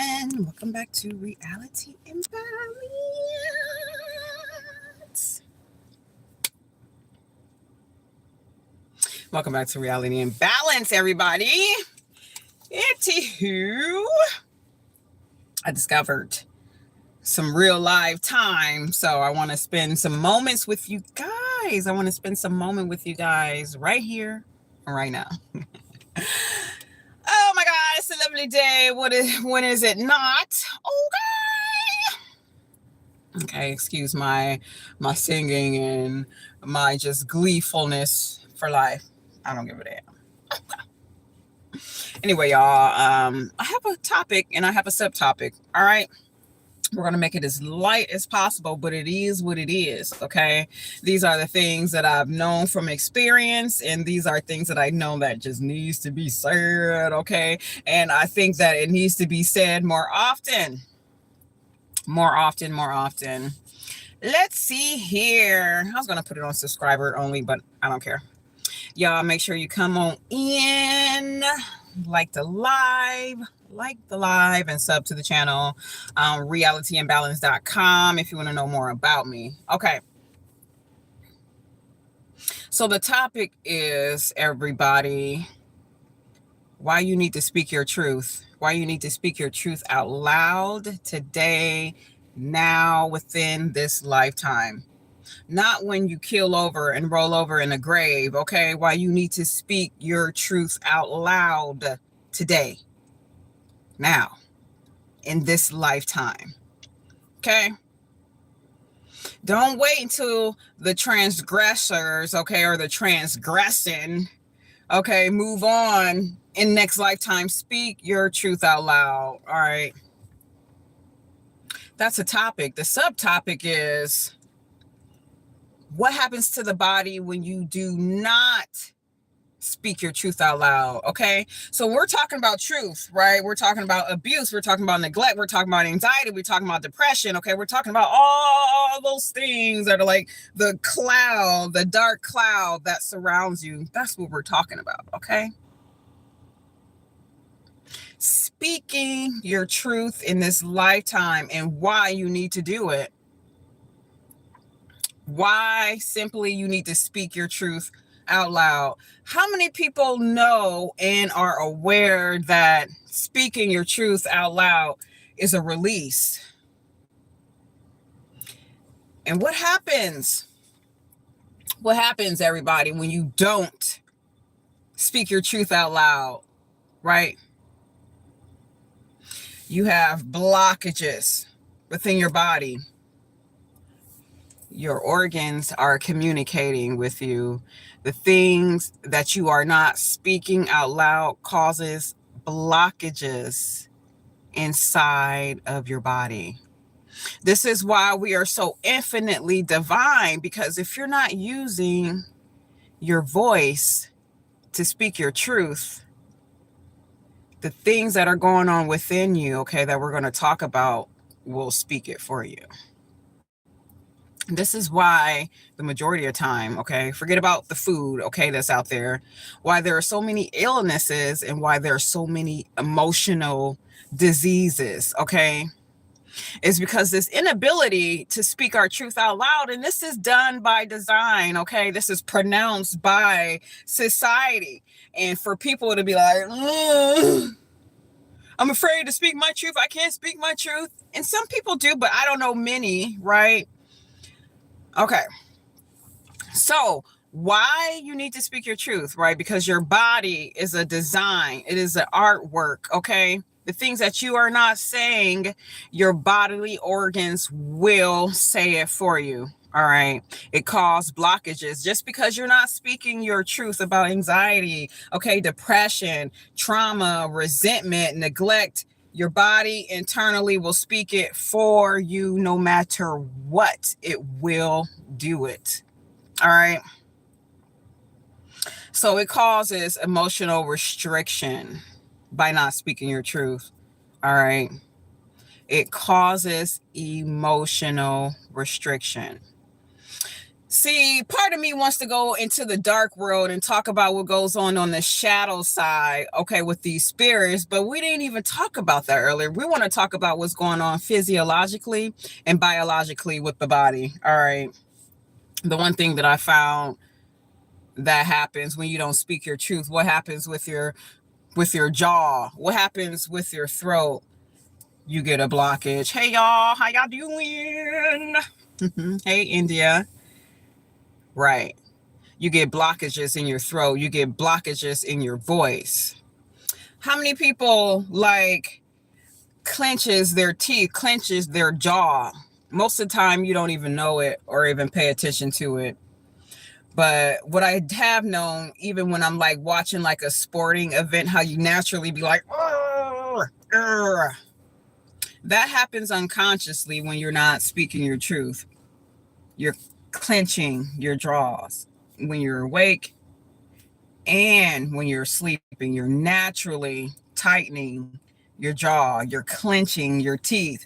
everyone. Welcome back to Reality and Balance. Welcome back to Reality and Balance, everybody. Anywho, I discovered some real live time, so I want to spend some moments with you guys. I want to spend some moment with you guys right here, right now. Oh my God, it's a lovely day. When is it not? Okay, excuse my singing and my just gleefulness for life. I don't give a damn. Anyway, y'all, I have a topic and I have a subtopic. All right. We're going to make it as light as possible, but it is what it is, okay? These are the things that I've known from experience, and these are things that I know that just needs to be said, okay? And I think that it needs to be said more often. More often. Let's see here. I was going to put it on subscriber only, but I don't care. Y'all make sure you come on in, like the live and sub to the channel, realityandbalance.com if you want to know more about me. Okay. So the topic is, everybody, why you need to speak your truth. Why you need to speak your truth out loud today, now, within this lifetime. Not when you keel over and roll over in a grave, okay? Why you need to speak your truth out loud today, now, in this lifetime, okay? Don't wait until the transgressors, okay, or the transgressing, okay, move on in next lifetime. Speak your truth out loud, all right? That's a topic. The subtopic is, what happens to the body when you do not speak your truth out loud, okay? So we're talking about truth, right? We're talking about abuse. We're talking about neglect. We're talking about anxiety. We're talking about depression, okay? We're talking about all those things that are like the cloud, the dark cloud that surrounds you. That's what we're talking about, okay? Speaking your truth in this lifetime and why you need to do it. Why simply you need to speak your truth out loud. How many people know and are aware that speaking your truth out loud is a release? And what happens? What happens, everybody, when you don't speak your truth out loud, right? You have blockages within your body. Your organs are communicating with you. The things that you are not speaking out loud causes blockages inside of your body. This is why we are so infinitely divine, because if you're not using your voice to speak your truth, the things that are going on within you, okay, that we're going to talk about, will speak it for you. This is why the majority of time, okay, forget about the food, okay, that's out there, why there are so many illnesses and why there are so many emotional diseases, okay, is because this inability to speak our truth out loud, and this is done by design, okay, this is pronounced by society, and for people to be like, I'm afraid to speak my truth, I can't speak my truth, and some people do, but I don't know many, right? Okay, so why you need to speak your truth, right? Because your body is a design. It is an artwork, okay? The things that you are not saying, your bodily organs will say it for you, all right? It causes blockages just because you're not speaking your truth about anxiety, okay? Depression, trauma, resentment, neglect. Your body internally will speak it for you no matter what. It will do it. All right. So it causes emotional restriction by not speaking your truth. All right. It causes emotional restriction. See, part of me wants to go into the dark world and talk about what goes on the shadow side, okay, with these spirits, but we didn't even talk about that earlier. We want to talk about what's going on physiologically and biologically with the body. All right. The one thing that I found that happens when you don't speak your truth, what happens with your jaw? What happens with your throat? You get a blockage. Hey y'all, how y'all doing? Hey India. Right. You get blockages in your throat. You get blockages in your voice. How many people like clenches their teeth, clenches their jaw? Most of the time you don't even know it or even pay attention to it. But what I have known, even when I'm like watching like a sporting event, how you naturally be like, that happens unconsciously when you're not speaking your truth. You're clenching your jaws. When you're awake and when you're sleeping, you're naturally tightening your jaw. You're clenching your teeth.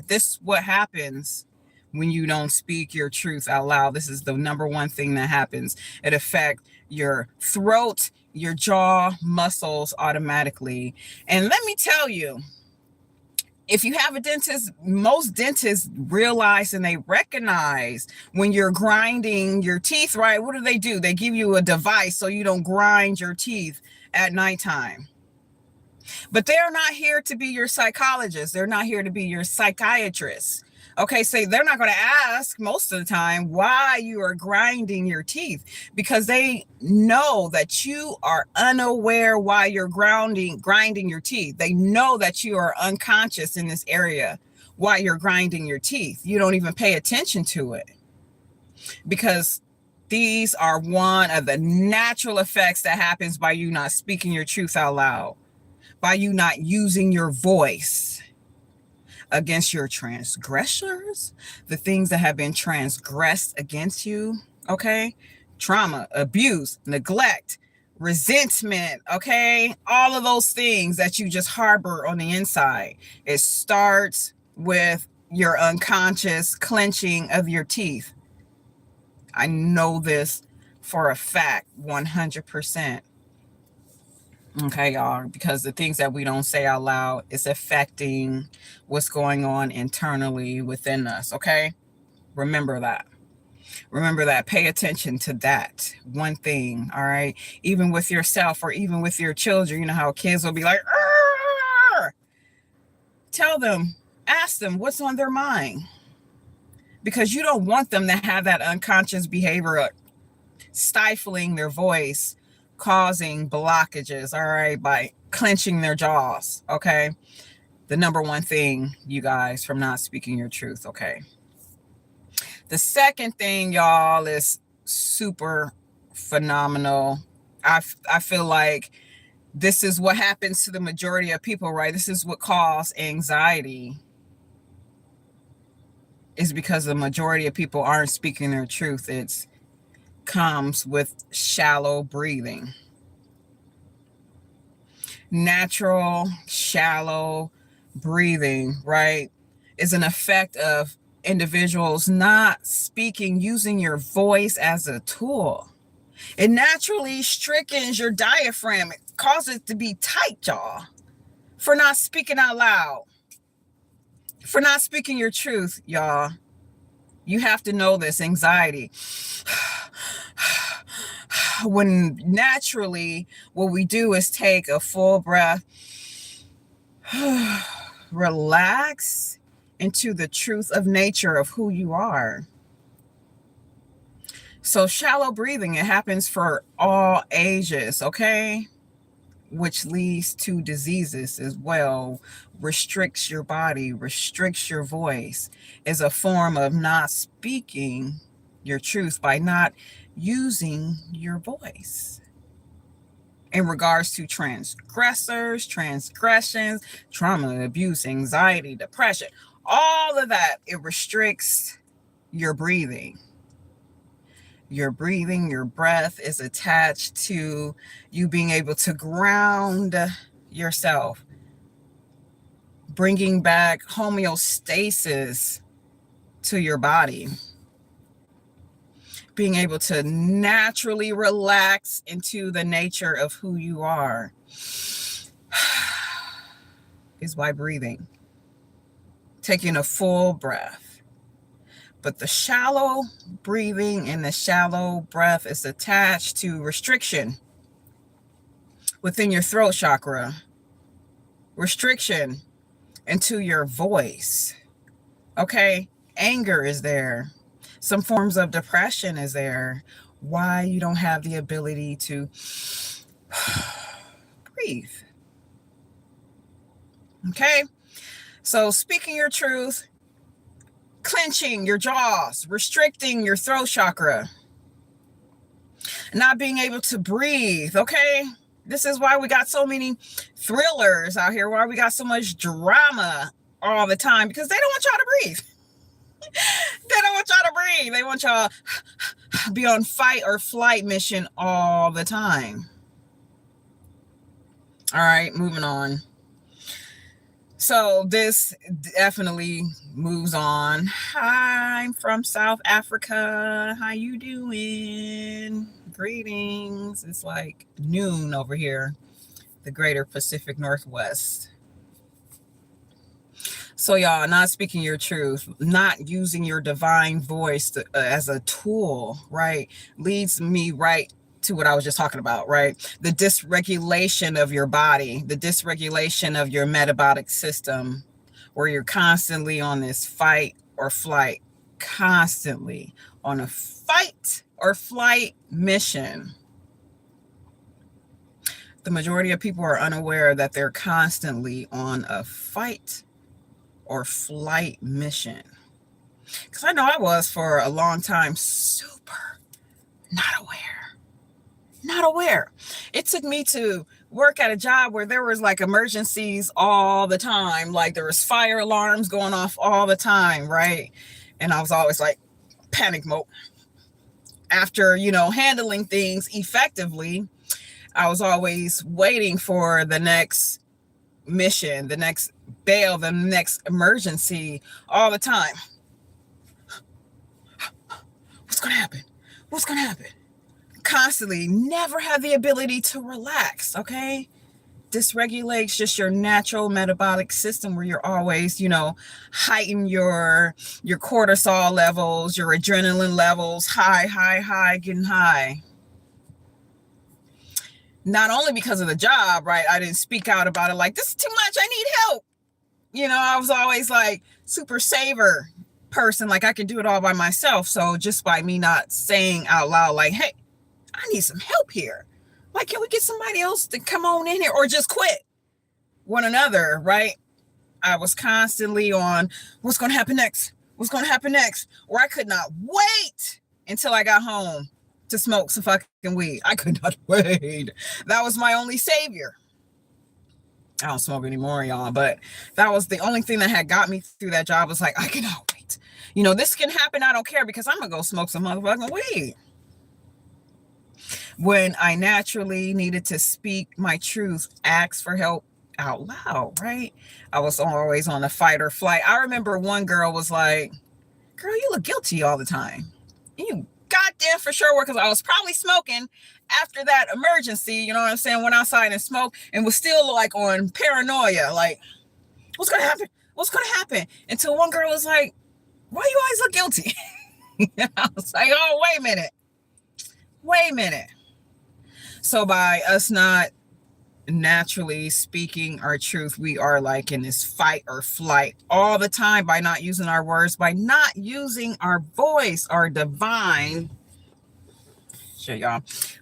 This is what happens when you don't speak your truth out loud. This is the number one thing that happens. It affects your throat, your jaw muscles automatically. And let me tell you, if you have a dentist, most dentists realize and they recognize when you're grinding your teeth, right? What do? They give you a device so you don't grind your teeth at nighttime. But they're not here to be your psychologist. They're not here to be your psychiatrist. Okay, so they're not going to ask most of the time why you are grinding your teeth, because they know that you are unaware why you're grinding your teeth. They know that you are unconscious in this area while you're grinding your teeth. You don't even pay attention to it, because these are one of the natural effects that happens by you not speaking your truth out loud, by you not using your voice against your transgressors, the things that have been transgressed against you, okay? Trauma, abuse, neglect, resentment, okay? All of those things that you just harbor on the inside. It starts with your unconscious clenching of your teeth. I know this for a fact, 100%. Okay, y'all, because the things that we don't say out loud is affecting what's going on internally within us. Okay, remember that. Remember that. Pay attention to that one thing. All right, even with yourself or even with your children, you know how kids will be like, "Arr!" Tell them, ask them what's on their mind, because you don't want them to have that unconscious behavior, stifling their voice, causing blockages, all right, by clenching their jaws, okay? The number one thing, you guys, from not speaking your truth, okay? The second thing, y'all, is super phenomenal. I feel like this is what happens to the majority of people, right? This is what causes anxiety, is because the majority of people aren't speaking their truth. It comes with shallow breathing. Natural, shallow breathing, right, is an effect of individuals not speaking, using your voice as a tool. It naturally strengthens your diaphragm. It causes it to be tight, y'all, for not speaking out loud, for not speaking your truth, y'all. You have to know this anxiety. When naturally what we do is take a full breath, relax into the truth of nature of who you are. So shallow breathing, it happens for all ages, okay? Which leads to diseases as well, restricts your body, restricts your voice, is a form of not speaking your truth by not using your voice. In regards to transgressors, transgressions, trauma, abuse, anxiety, depression, all of that, it restricts your breathing. Your breathing, your breath is attached to you being able to ground yourself, bringing back homeostasis to your body. being able to naturally relax into the nature of who you are is by breathing, taking a full breath. But the shallow breathing and the shallow breath is attached to restriction within your throat chakra, restriction into your voice. Okay, anger is there. Some forms of depression is there. Why you don't have the ability to breathe. Okay, so speaking your truth, clenching your jaws, restricting your throat chakra, not being able to breathe. Okay, this is why we got so many thrillers out here, why we got so much drama all the time, because they don't want y'all to breathe. They don't want y'all to breathe. They want y'all be on fight or flight mission all the time. All right, moving on. So this definitely moves on. Hi, I'm from South Africa. How you doing? Greetings. It's like noon over here, the greater Pacific Northwest. So y'all, not speaking your truth, not using your divine voice as a tool, right, leads me right to what I was just talking about, right? The dysregulation of your body, the dysregulation of your metabolic system, where you're constantly on this fight or flight, constantly on a fight or flight mission. The majority of people are unaware that they're constantly on a fight or flight mission. Because I know I was for a long time super not aware. It took me to work at a job where there was like emergencies all the time. Like there was fire alarms going off all the time, right? And I was always like panic mode. After, handling things effectively, I was always waiting for the next mission, the next bail, the next emergency all the time. What's going to happen? What's going to happen? Constantly, never have the ability to relax, okay? Dysregulates just your natural metabolic system where you're always, heighten your cortisol levels, your adrenaline levels, high, getting high. Not only because of the job, right? I didn't speak out about it like, this is too much, I need help. I was always like super saver person, like I can do it all by myself. So just by me not saying out loud, like, hey, I need some help here. Like, can we get somebody else to come on in here or just quit one another, right? I was constantly on what's going to happen next? What's going to happen next? Or I could not wait until I got home to smoke some fucking weed. I could not wait. That was my only savior. I don't smoke anymore, y'all, but that was the only thing that had got me through that job. Was like, I cannot wait. This can happen. I don't care because I'm going to go smoke some motherfucking weed. When I naturally needed to speak my truth, ask for help out loud, right? I was always on the fight or flight. I remember one girl was like, girl, you look guilty all the time. You goddamn for sure were, because I was probably smoking after that emergency, you know what I'm saying? Went outside and smoked and was still like on paranoia, like, what's going to happen? What's going to happen? Until one girl was like, why you always look guilty? I was like, oh, wait a minute. So by us not naturally speaking our truth, we are like in this fight or flight all the time by not using our words, by not using our voice, our divine,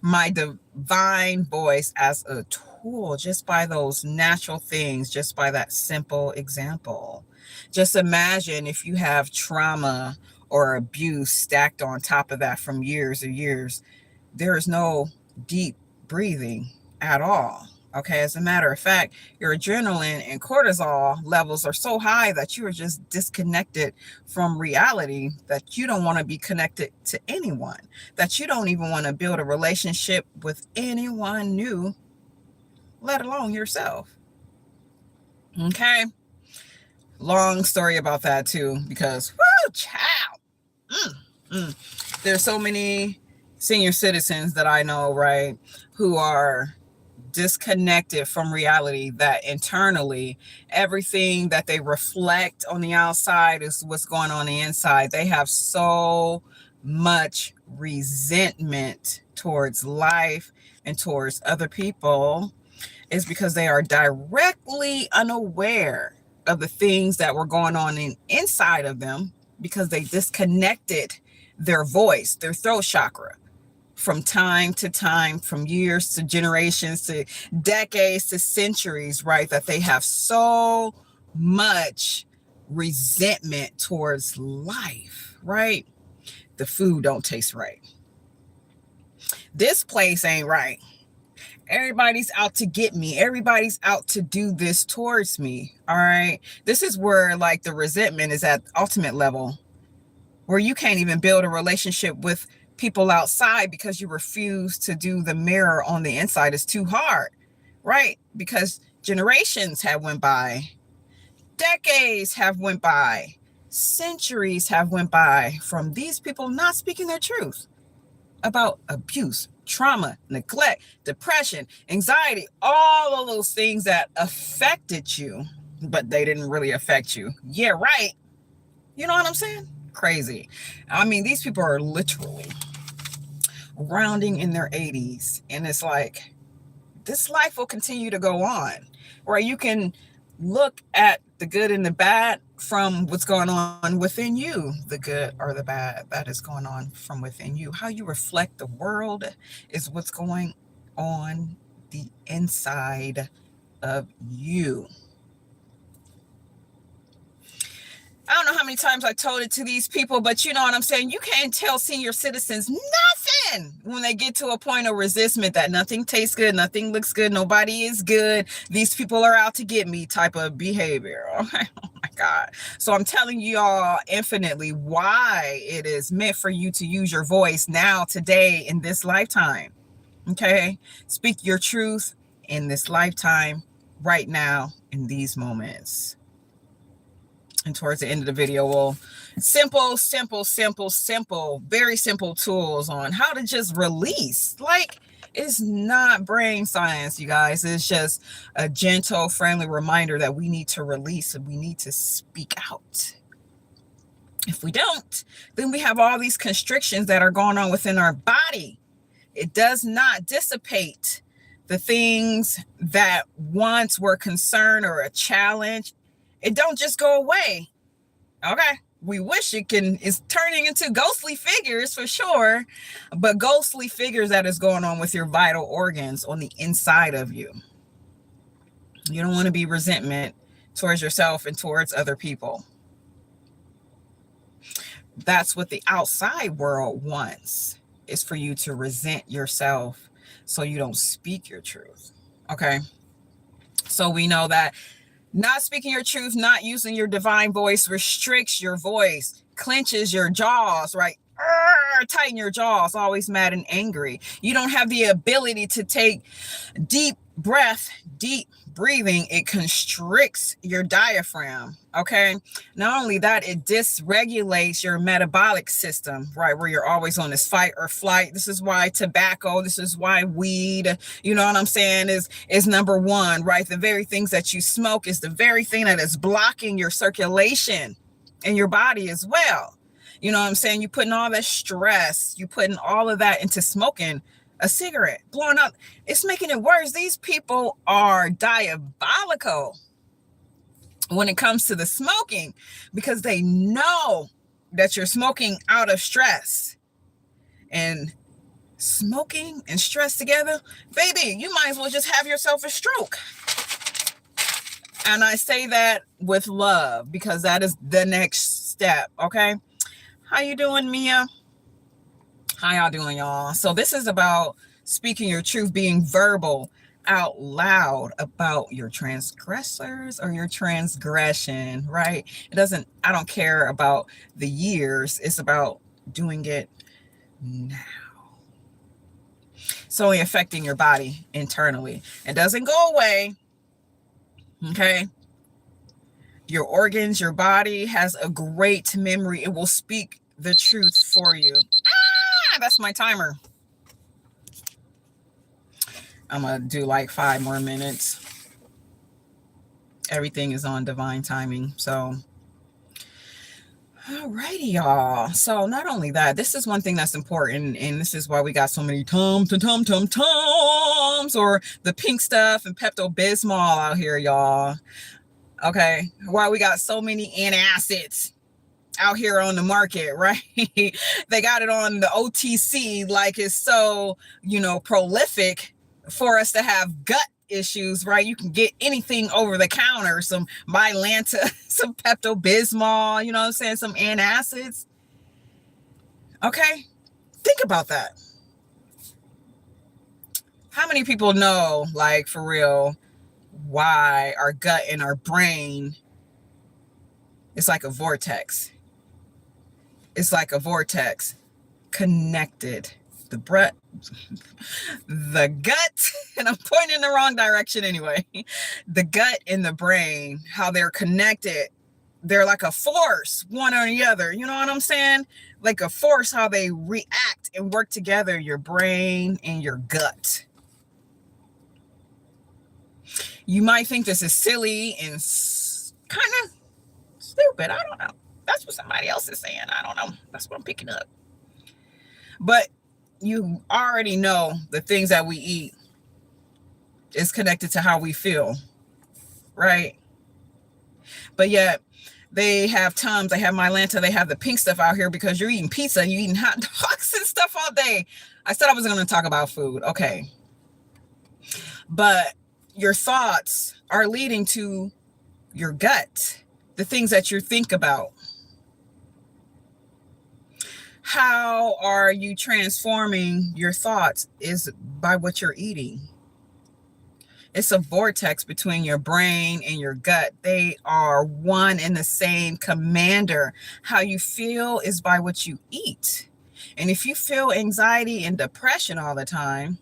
my divine voice as a tool, just by those natural things, just by that simple example. Just imagine if you have trauma or abuse stacked on top of that from years and years, there is no deep breathing at all. Okay, as a matter of fact, your adrenaline and cortisol levels are so high that you are just disconnected from reality, that you don't want to be connected to anyone, that you don't even want to build a relationship with anyone new, let alone yourself. Okay, long story about that too, because woo, child. There's so many senior citizens that I know, right, who are disconnected from reality, that internally everything that they reflect on the outside is what's going on the inside. They have so much resentment towards life and towards other people, is because they are directly unaware of the things that were going on inside of them, because they disconnected their voice, their throat chakra, from time to time, from years to generations to decades to centuries, right? That they have so much resentment towards life, right? The food don't taste right. This place ain't right. Everybody's out to get me. Everybody's out to do this towards me. All right. This is where like the resentment is at ultimate level, where you can't even build a relationship with people outside because you refuse to do the mirror on the inside. It's too hard, right? Because generations have went by, decades have went by, centuries have went by from these people not speaking their truth about abuse, trauma, neglect, depression, anxiety, all of those things that affected you, but they didn't really affect you. Yeah, right. You know what I'm saying? Crazy. I mean, these people are literally rounding in their 80s, and it's like, this life will continue to go on, where you can look at the good and the bad from what's going on within you, the good or the bad that is going on from within you. How you reflect the world is what's going on the inside of you. I don't know how many times I told it to these people, but you know what I'm saying? You can't tell senior citizens nothing when they get to a point of resentment that nothing tastes good, nothing looks good, nobody is good, these people are out to get me type of behavior. Okay? Oh my God. So I'm telling you all infinitely why it is meant for you to use your voice now, today, in this lifetime. Okay? Speak your truth in this lifetime, right now, in these moments. And towards the end of the video, we'll simple, very simple tools on how to just release. Like, it's not brain science, you guys. It's just a gentle, friendly reminder that we need to release and we need to speak out. If we don't, then we have all these constrictions that are going on within our body. It does not dissipate the things that once were concern or a challenge. It don't just go away. Okay. We wish it can. It's turning into ghostly figures for sure, but ghostly figures that is going on with your vital organs on the inside of you. You don't want to be resentment towards yourself and towards other people. That's what the outside world wants, is for you to resent yourself so you don't speak your truth. Okay. So we know that not speaking your truth, not using your divine voice restricts your voice, clenches your jaws, right? Tighten your jaws, always mad and angry. You don't have the ability to take deep breath, deep breathing. It constricts your diaphragm. Okay. Not only that, it dysregulates your metabolic system, right? Where you're always on this fight or flight. This is why tobacco, this is why weed, you know what I'm saying, is number one, right? The very things that you smoke is the very thing that is blocking your circulation in your body as well. You know what I'm saying? You putting all that stress, you putting all of that into smoking a cigarette, blowing up. It's making it worse. These people are diabolical when it comes to the smoking, because they know that you're smoking out of stress. And smoking and stress together, baby, you might as well just have yourself a stroke. And I say that with love, because that is the next step. Okay. How you doing, Mia? How y'all doing, y'all? So this is about speaking your truth, being verbal out loud about your transgressors or your transgression, right? I don't care about the years. It's about doing it now. It's only affecting your body internally. It doesn't go away. Okay. Your organs, your body has a great memory. It will speak the truth for you. That's my timer. I'm gonna do like 5 more minutes. Everything is on divine timing. So alrighty, y'all. So not only that, this is one thing that's important, and this is why we got so many Tums, or the pink stuff and Pepto-Bismol out here, y'all. Okay, why we got so many antacids out here on the market, right? They got it on the OTC like it's so, prolific for us to have gut issues, right? You can get anything over the counter, some Mylanta, some Pepto-Bismol, you know what I'm saying, some antacids. Okay, think about that. How many people know, like, for real, why our gut and our brain, it's like a vortex. It's like a vortex connected. The gut, and I'm pointing in the wrong direction anyway. The gut and the brain, how they're connected. They're like a force, one or the other. You know what I'm saying? Like a force, how they react and work together, your brain and your gut. You might think this is silly and kind of stupid. I don't know. That's what somebody else is saying. I don't know. That's what I'm picking up. But you already know the things that we eat is connected to how we feel, right? But yet they have Tums, they have Mylanta, they have the pink stuff out here because you're eating pizza and you're eating hot dogs and stuff all day. I said I wasn't going to talk about food. Okay. But your thoughts are leading to your gut, the things that you think about. How are you transforming your thoughts is by what you're eating. It's a vortex between your brain and your gut. They are one and the same commander. How you feel is by what you eat. And if you feel anxiety and depression all the time,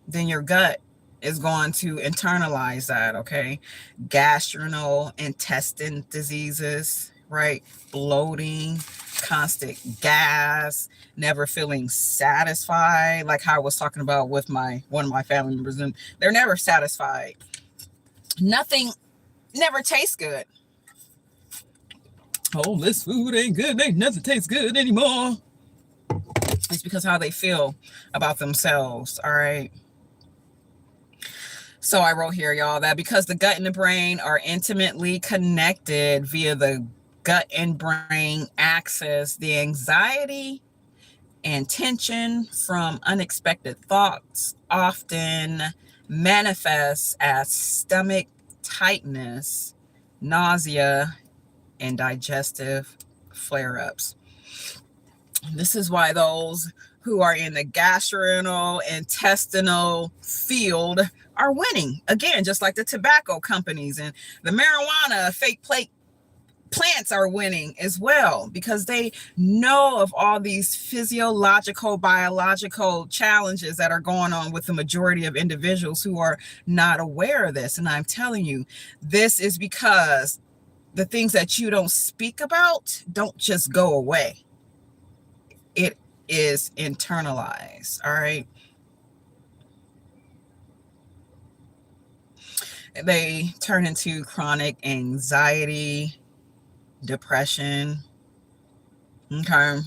then your gut is going to internalize that, okay? Gastrointestinal diseases, right? Bloating, constant gas, never feeling satisfied, like how I was talking about with one of my family members, and they're never satisfied. Nothing never tastes good. Oh, this food ain't good. Ain't nothing tastes good anymore. It's because how they feel about themselves, all right? So I wrote here, y'all, that because the gut and the brain are intimately connected via the gut and brain axis, the anxiety and tension from unexpected thoughts often manifests as stomach tightness, nausea, and digestive flare-ups. This is why those who are in the gastrointestinal field are winning. Again, just like the tobacco companies and the marijuana fake plants are winning as well, because they know of all these physiological, biological challenges that are going on with the majority of individuals who are not aware of this. And I'm telling you, this is because the things that you don't speak about don't just go away. It is internalized, all right? They turn into chronic anxiety, depression, okay,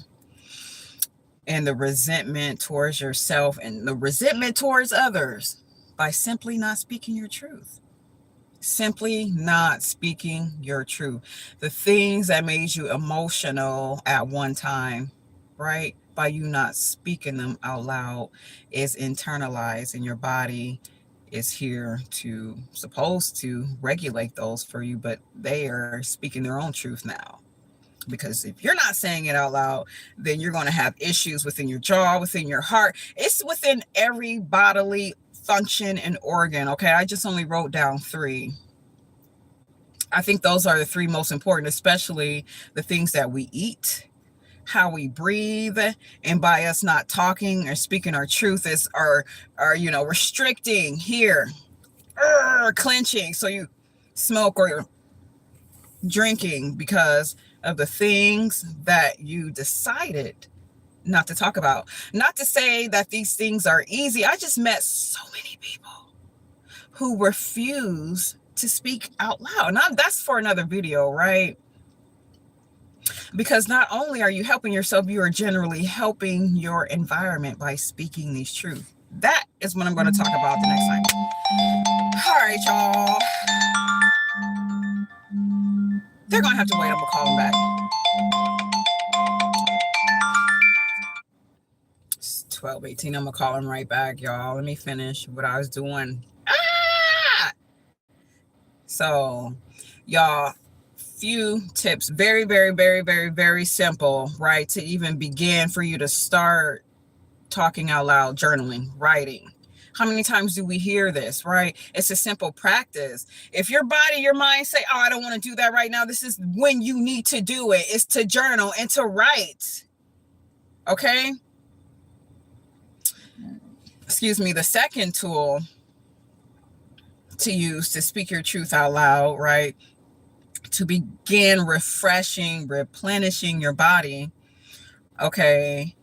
and the resentment towards yourself and the resentment towards others by simply not speaking your truth. Simply not speaking your truth. The things that made you emotional at one time, right, by you not speaking them out loud, is internalized, and your body is here to, supposed to regulate those for you, but they are speaking their own truth now. Because if you're not saying it out loud, then you're going to have issues within your jaw, within your heart. It's within every bodily function and organ, okay? I just only wrote down 3. I think those are the 3 most important, especially the things that we eat, how we breathe, and by us not talking or speaking our truth is our restricting here, clenching. So you smoke or drinking because of the things that you decided not to talk about. Not to say that these things are easy. I just met so many people who refuse to speak out loud. Now, that's for another video, right? Because not only are you helping yourself, you are generally helping your environment by speaking these truths. That is what I'm going to talk about the next time. All right, y'all. They're going to have to wait. I'm going to call them back. It's 12:18. I'm going to call them right back, y'all. Let me finish what I was doing. So, y'all, few tips. Very, very, very, very, very simple, right? To even begin for you to start talking out loud, journaling, writing. How many times do we hear this, right? It's a simple practice. If your body, your mind say, oh, I don't want to do that right now, this is when you need to do it. It's to journal and to write. Okay? Excuse me. The second tool to use to speak your truth out loud, right? To begin refreshing, replenishing your body, okay,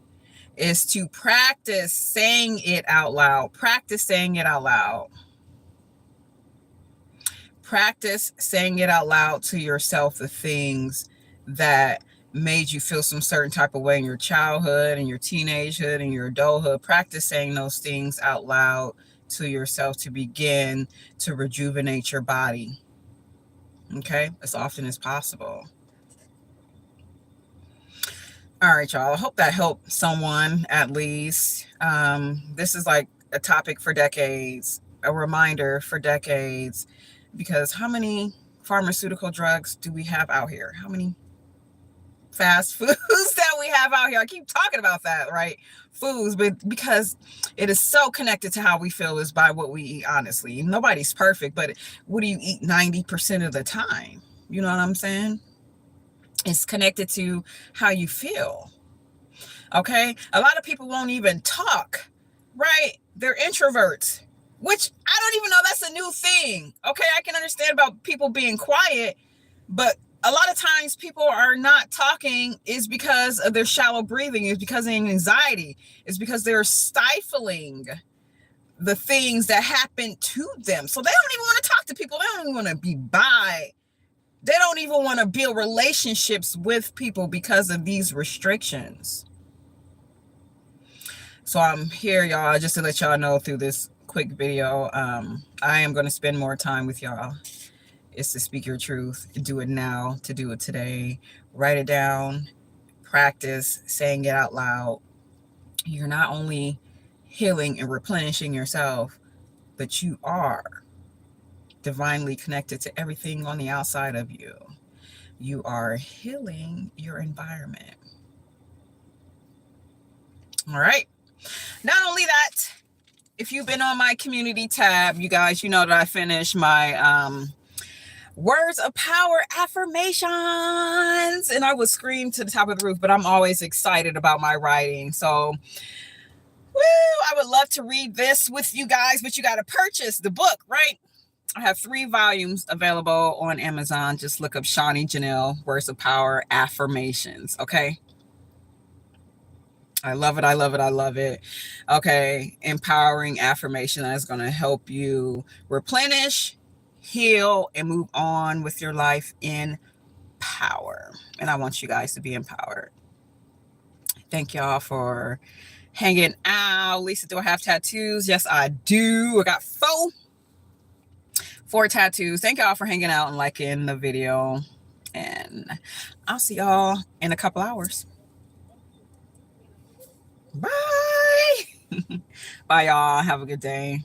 is to practice saying it out loud. Practice saying it out loud. Practice saying it out loud to yourself, the things that made you feel some certain type of way in your childhood and your teenagehood and your adulthood. Practice saying those things out loud to yourself to begin to rejuvenate your body. Okay, as often as possible. All right, y'all. I hope that helped someone at least. This is like a topic for decades, a reminder for decades, because how many pharmaceutical drugs do we have out here? How many fast foods that we have out here? I keep talking about that, right? Foods, but because it is so connected to how we feel is by what we eat, honestly. Nobody's perfect, but what do you eat 90% of the time? You know what I'm saying? It's connected to how you feel. Okay. A lot of people won't even talk, right? They're introverts, which I don't even know that's a new thing. Okay. I can understand about people being quiet, but a lot of times people are not talking is because of their shallow breathing, is because of anxiety, is because they're stifling the things that happen to them. So they don't even want to talk to people. They don't even want to be by. They don't even want to build relationships with people because of these restrictions. So I'm here, y'all, just to let y'all know through this quick video, I am going to spend more time with y'all. It's to speak your truth, do it now, to do it today. Write it down, practice saying it out loud. You're not only healing and replenishing yourself, but you are divinely connected to everything on the outside of you. You are healing your environment. All right. Not only that, if you've been on my community tab, you guys, you know that I finished my words of power affirmations, and I would scream to the top of the roof, but I'm always excited about my writing. So, I would love to read this with you guys, but you got to purchase the book, right? I have 3 volumes available on Amazon. Just look up Shawnee Janelle, Words of Power Affirmations, okay? I love it. I love it. I love it. Okay. Empowering affirmation that is going to help you replenish, heal, and move on with your life in power. And I want you guys to be empowered. Thank y'all for hanging out. Lisa, do I have tattoos? Yes, I do. I got 4 tattoos. Thank y'all for hanging out and liking the video. And I'll see y'all in a couple hours. Bye. Bye, y'all. Have a good day.